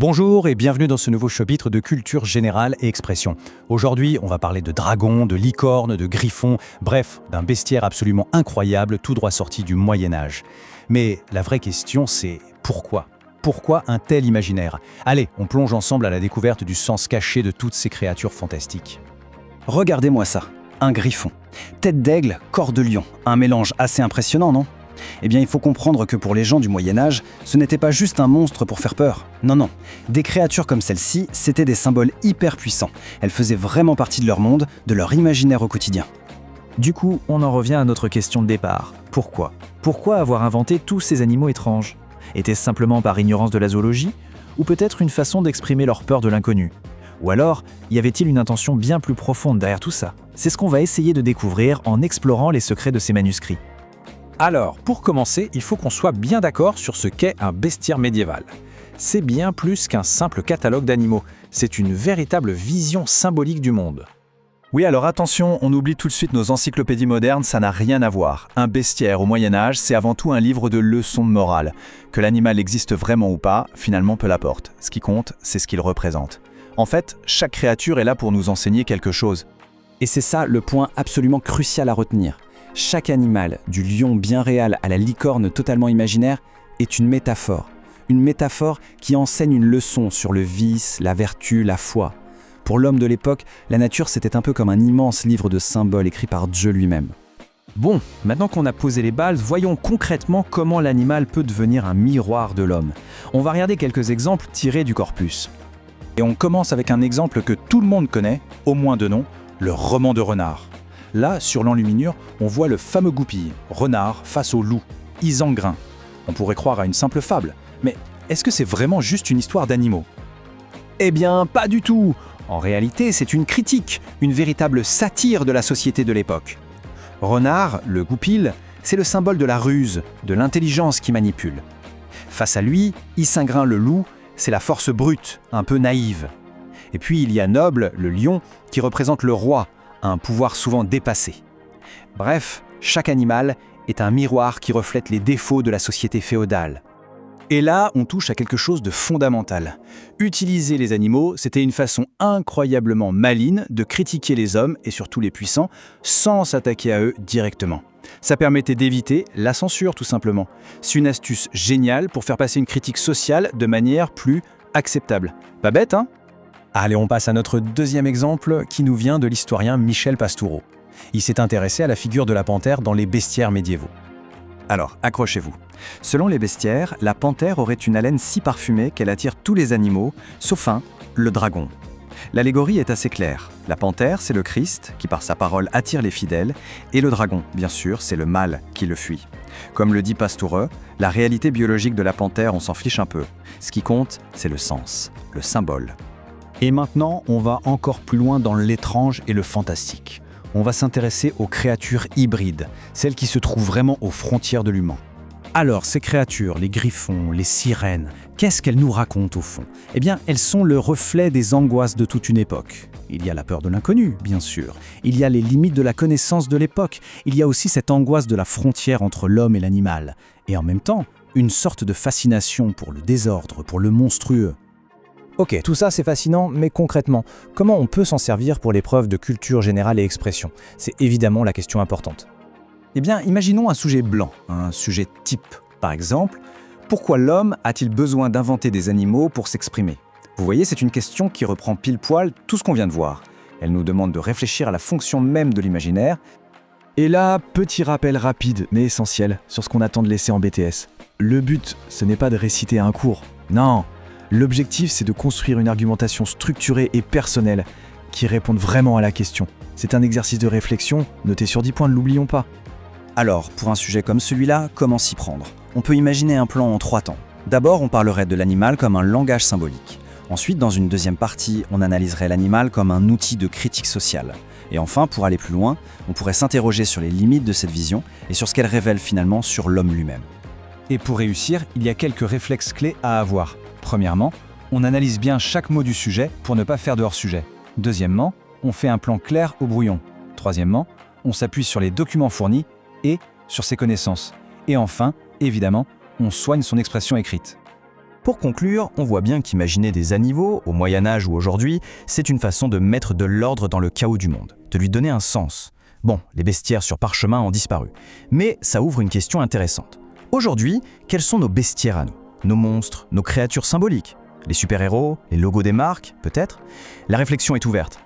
Bonjour et bienvenue dans ce nouveau chapitre de culture générale et expression. Aujourd'hui, on va parler de dragons, de licornes, de griffons, bref, d'un bestiaire absolument incroyable, tout droit sorti du Moyen-Âge. Mais la vraie question, c'est pourquoi ? Pourquoi un tel imaginaire ? Allez, on plonge ensemble à la découverte du sens caché de toutes ces créatures fantastiques. Regardez-moi ça, un griffon. Tête d'aigle, corps de lion. Un mélange assez impressionnant, non ? Eh bien, il faut comprendre que pour les gens du Moyen-Âge, ce n'était pas juste un monstre pour faire peur. Non. Des créatures comme celle-ci, c'était des symboles hyper puissants. Elles faisaient vraiment partie de leur monde, de leur imaginaire au quotidien. Du coup, on en revient à notre question de départ. Pourquoi ? Pourquoi avoir inventé tous ces animaux étranges ? Était-ce simplement par ignorance de la zoologie ? Ou peut-être une façon d'exprimer leur peur de l'inconnu ? Ou alors, y avait-il une intention bien plus profonde derrière tout ça ? C'est ce qu'on va essayer de découvrir en explorant les secrets de ces manuscrits. Alors, pour commencer, il faut qu'on soit bien d'accord sur ce qu'est un bestiaire médiéval. C'est bien plus qu'un simple catalogue d'animaux, c'est une véritable vision symbolique du monde. Oui, alors attention, on oublie tout de suite nos encyclopédies modernes, ça n'a rien à voir. Un bestiaire au Moyen-Âge, c'est avant tout un livre de leçons de morale. Que l'animal existe vraiment ou pas, finalement peu l'importe. Ce qui compte, c'est ce qu'il représente. En fait, chaque créature est là pour nous enseigner quelque chose. Et c'est ça le point absolument crucial à retenir. Chaque animal, du lion bien réel à la licorne totalement imaginaire, est une métaphore. Une métaphore qui enseigne une leçon sur le vice, la vertu, la foi. Pour l'homme de l'époque, la nature c'était un peu comme un immense livre de symboles écrit par Dieu lui-même. Bon, maintenant qu'on a posé les bases, voyons concrètement comment l'animal peut devenir un miroir de l'homme. On va regarder quelques exemples tirés du corpus. Et on commence avec un exemple que tout le monde connaît, au moins de nom, le roman de renard. Là, sur l'enluminure, on voit le fameux goupil, renard face au loup, Isengrin. On pourrait croire à une simple fable, mais est-ce que c'est vraiment juste une histoire d'animaux ? Eh bien, pas du tout ! En réalité, c'est une critique, une véritable satire de la société de l'époque. Renard, le goupil, c'est le symbole de la ruse, de l'intelligence qui manipule. Face à lui, Isengrin le loup, c'est la force brute, un peu naïve. Et puis il y a Noble, le lion, qui représente le roi, un pouvoir souvent dépassé. Bref, chaque animal est un miroir qui reflète les défauts de la société féodale. Et là, on touche à quelque chose de fondamental. Utiliser les animaux, c'était une façon incroyablement maligne de critiquer les hommes et surtout les puissants sans s'attaquer à eux directement. Ça permettait d'éviter la censure tout simplement. C'est une astuce géniale pour faire passer une critique sociale de manière plus acceptable. Pas bête, hein ? Allez, on passe à notre deuxième exemple qui nous vient de l'historien Michel Pastoureau. Il s'est intéressé à la figure de la panthère dans les bestiaires médiévaux. Alors, accrochez-vous. Selon les bestiaires, la panthère aurait une haleine si parfumée qu'elle attire tous les animaux, sauf un, le dragon. L'allégorie est assez claire. La panthère, c'est le Christ, qui par sa parole attire les fidèles, et le dragon, bien sûr, c'est le mal qui le fuit. Comme le dit Pastoureau, la réalité biologique de la panthère, on s'en fiche un peu. Ce qui compte, c'est le sens, le symbole. Et maintenant, on va encore plus loin dans l'étrange et le fantastique. On va s'intéresser aux créatures hybrides, celles qui se trouvent vraiment aux frontières de l'humain. Alors, ces créatures, les griffons, les sirènes, qu'est-ce qu'elles nous racontent au fond ? Eh bien, elles sont le reflet des angoisses de toute une époque. Il y a la peur de l'inconnu, bien sûr. Il y a les limites de la connaissance de l'époque. Il y a aussi cette angoisse de la frontière entre l'homme et l'animal. Et en même temps, une sorte de fascination pour le désordre, pour le monstrueux. Ok, tout ça c'est fascinant, mais concrètement, comment on peut s'en servir pour l'épreuve de culture générale et expression ? C'est évidemment la question importante. Eh bien, imaginons un sujet blanc, un sujet type. Par exemple, pourquoi l'homme a-t-il besoin d'inventer des animaux pour s'exprimer ? Vous voyez, c'est une question qui reprend pile poil tout ce qu'on vient de voir. Elle nous demande de réfléchir à la fonction même de l'imaginaire. Et là, petit rappel rapide, mais essentiel, sur ce qu'on attend de laisser en BTS. Le but, ce n'est pas de réciter un cours. Non ! L'objectif, c'est de construire une argumentation structurée et personnelle qui réponde vraiment à la question. C'est un exercice de réflexion, noté sur 10 points, ne l'oublions pas. Alors, pour un sujet comme celui-là, comment s'y prendre ? On peut imaginer un plan en 3 temps. D'abord, on parlerait de l'animal comme un langage symbolique. Ensuite, dans une deuxième partie, on analyserait l'animal comme un outil de critique sociale. Et enfin, pour aller plus loin, on pourrait s'interroger sur les limites de cette vision et sur ce qu'elle révèle finalement sur l'homme lui-même. Et pour réussir, il y a quelques réflexes clés à avoir. Premièrement, on analyse bien chaque mot du sujet pour ne pas faire de hors-sujet. Deuxièmement, on fait un plan clair au brouillon. Troisièmement, on s'appuie sur les documents fournis et sur ses connaissances. Et enfin, évidemment, on soigne son expression écrite. Pour conclure, on voit bien qu'imaginer des animaux, au Moyen-Âge ou aujourd'hui, c'est une façon de mettre de l'ordre dans le chaos du monde, de lui donner un sens. Bon, les bestiaires sur parchemin ont disparu, mais ça ouvre une question intéressante. Aujourd'hui, quels sont nos bestiaires à nous? Nos monstres, nos créatures symboliques? Les super-héros, les logos des marques, peut-être? La réflexion est ouverte.